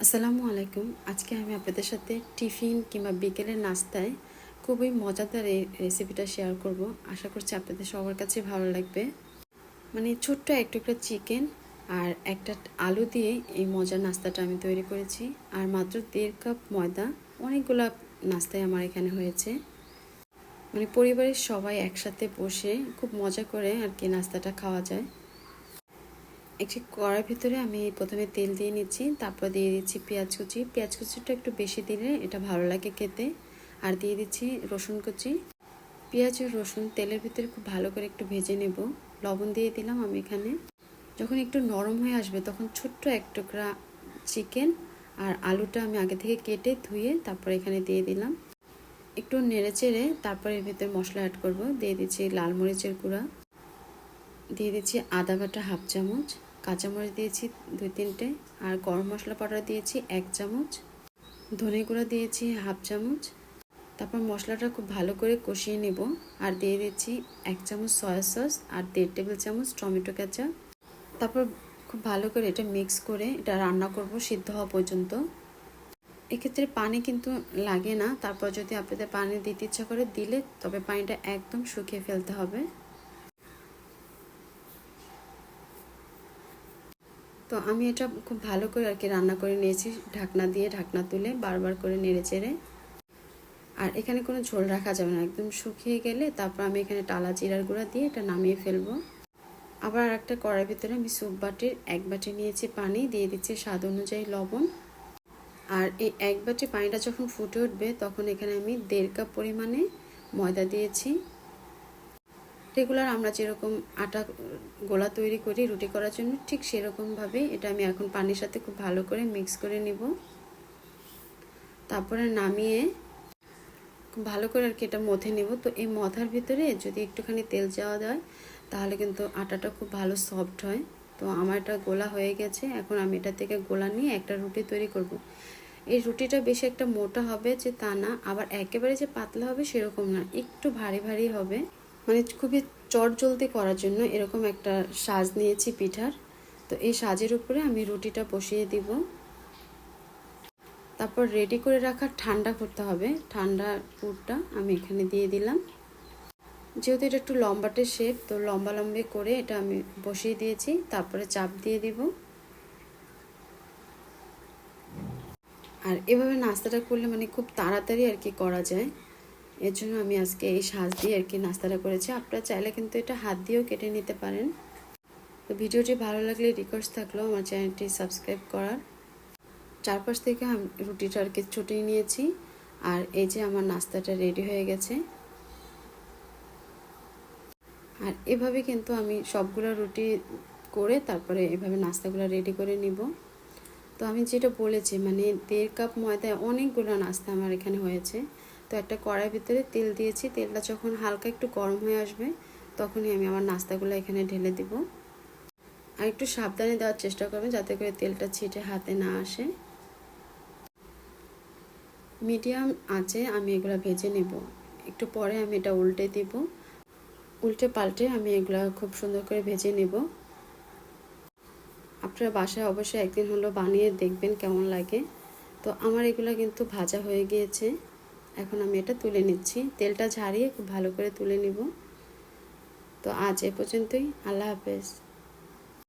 আসসালামু আলাইকুম। আজকে আমি আপনাদের সাথে টিফিন কিংবা বিকেলের নাস্তায় খুবই মজাদার এই রেসিপিটা শেয়ার করব। আশা করছি আপনাদের সবার কাছে ভালো লাগবে। মানে ছোট্ট এক টুকরা চিকেন আর একটা আলু দিয়ে এই মজার নাস্তাটা আমি তৈরি করেছি। আর মাত্র 1.5 কাপ ময়দা, অনেকগুলা নাস্তায় আমার এখানে হয়েছে। মানে পরিবারের সবাই একসাথে বসে খুব মজা করে আর কি নাস্তাটা খাওয়া যায়। একটি কড়াইয়ের ভিতরে আমি প্রথমে তেল দিয়ে নিচ্ছি, তারপর দিয়ে দিচ্ছি পেঁয়াজ কুচি। পেঁয়াজ কুচিটা একটু বেশি দিলে এটা ভালো লাগে খেতে। আর দিয়ে দিচ্ছি রসুন কুচি। পেঁয়াজ ও রসুন তেলের ভিতরে খুব ভালো করে একটু ভেজে নেব। লবণ দিয়ে দিলাম আমি এখানে। যখন একটু নরম হয়ে আসবে তখন ছোট্ট এক টুকরা চিকেন আর আলুটা আমি আগে থেকে কেটে ধুয়ে তারপর এখানে দিয়ে দিলাম। একটু নেড়ে চেড়ে তারপর এর ভিতরে মশলা অ্যাড করব। দিয়ে দিচ্ছি লাল মরিচের গুঁড়া, দিয়ে দিচ্ছি আদা বাটা হাফ চামচ, কাঁচামরিচ দিয়েছি 2-3টে, আর গরম মশলা পাউডার দিয়েছি 1 চামচ, ধনে গুঁড়া দিয়েছি হাফ চামচ। তারপর মশলাটা খুব ভালো করে কষিয়ে নেব। আর দিয়ে দিচ্ছি 1 চামচ সয়া সস আর 1.5 টেবিল চামচ টমেটো কেচাপ। তারপর খুব ভালো করে এটা মিক্স করে এটা রান্না করব সিদ্ধ হওয়া পর্যন্ত। এক্ষেত্রে পানি কিন্তু লাগে না। তারপর যদি আপনাদের পানি দিতে ইচ্ছা করে দিলে তবে পানিটা একদম শুকিয়ে ফেলতে হবে। তো আমি এটা খুব ভালো করে আর কি রান্না করে নিয়েছি, ঢাকনা দিয়ে ঢাকনা তুলে বারবার করে নেড়ে চেড়ে। আর এখানে কোনো ঝোল রাখা যাবে না, একদম শুকিয়ে গেলে তারপর আমি এখানে টালা জিরার গুঁড়া দিয়ে এটা নামিয়ে ফেলবো। আবার একটা কড়াইয়ের ভিতরে আমি স্যুপ বাটির 1 বাটি নিয়েছি পানি, দিয়ে দিচ্ছি স্বাদ অনুযায়ী লবণ। আর এই 1 বাটি পানিটা যখন ফুটে উঠবে তখন এখানে আমি 1.5 কাপ পরিমাণে ময়দা দিয়েছি। রেগুলার আমরা যেরকম আটা গোলা তৈরি করি রুটি করার জন্য, ঠিক সেরকমভাবে এটা আমি এখন পানির সাথে খুব ভালো করে মিক্স করে নিব। তারপরে নামিয়ে খুব ভালো করে আর কি এটা মথে নেব। তো এই মথার ভিতরে যদি একটুখানি তেল যাওয়া যায় তাহলে কিন্তু আটাটা খুব ভালো সফট হয়। তো আমার এটা গোলা হয়ে গেছে। এখন আমি এটা থেকে গোলা নিয়ে একটা রুটি তৈরি করব। এই রুটিটা বেশি একটা মোটা হবে যে তা না, আবার একেবারে যে পাতলা হবে সেরকম না, একটু ভারী ভারী হবে। মানে খুবই চটজলদি করার জন্য এরকম একটা সাজ নিয়েছি পিঠার। তো এই সাজের উপরে আমি রুটিটা বসিয়ে দিব। তারপর রেডি করে রাখা ঠান্ডা করতে হবে, ঠান্ডা পুরটা আমি এখানে দিয়ে দিলাম। যেহেতু এটা একটু লম্বাটে শেপ, তো লম্বা লম্বি করে এটা আমি বসিয়ে দিয়েছি। তারপরে চাপ দিয়ে দিব। আর এভাবে নাস্তাটা করলে মানে খুব তাড়াতাড়ি আর কি করা যায়। এর জন্য আমি আজকে এই সাজ দিয়ে আর কি নাস্তাটা করেছি। আপনারা চাইলে কিন্তু এটা হাত দিয়েও কেটে নিতে পারেন। তো ভিডিওটি ভালো লাগলে রিকোয়েস্ট থাকলো আমার চ্যানেলটি সাবস্ক্রাইব করার। চারপাশ থেকে আমি রুটিটা আর কি ছুটিয়ে নিয়েছি। আর এই যে আমার নাস্তাটা রেডি হয়ে গেছে। আর এভাবে কিন্তু আমি সবগুলো রুটি করে তারপরে এভাবে নাস্তাগুলো রেডি করে নিব। তো আমি যেটা বলেছি মানে 1.5 কাপ ময়দায় অনেকগুলো নাস্তা আমার এখানে হয়েছে। তো একটা কড়াইয়ের ভিতরে তেল দিয়েছি, তেলটা যখন হালকা একটু গরম হয়ে আসবে তখনই আমি আমার নাস্তাগুলো এখানে ঢেলে দিব। আর একটু সাবধানে দেওয়ার চেষ্টা করবেন যাতে করে তেলটা ছিটে হাতে না আসে। মিডিয়াম আঁচে আমি এগুলো ভেজে নেব। একটু পরে আমি এটা উল্টে দিব। উল্টে পাল্টে আমি এগুলো খুব সুন্দর করে ভেজে নেব। আপনারা বাসায় অবশ্যই একদিন হলো বানিয়ে দেখবেন কেমন লাগে। তো আমার এগুলো কিন্তু ভাজা হয়ে গিয়েছে। এখন আমি এটা তুলে নিচ্ছি, তেলটা ঝারিয়ে খুব ভালো করে তুলে নিব। তো আজ এ পর্যন্তই। আল্লাহ হাফেজ।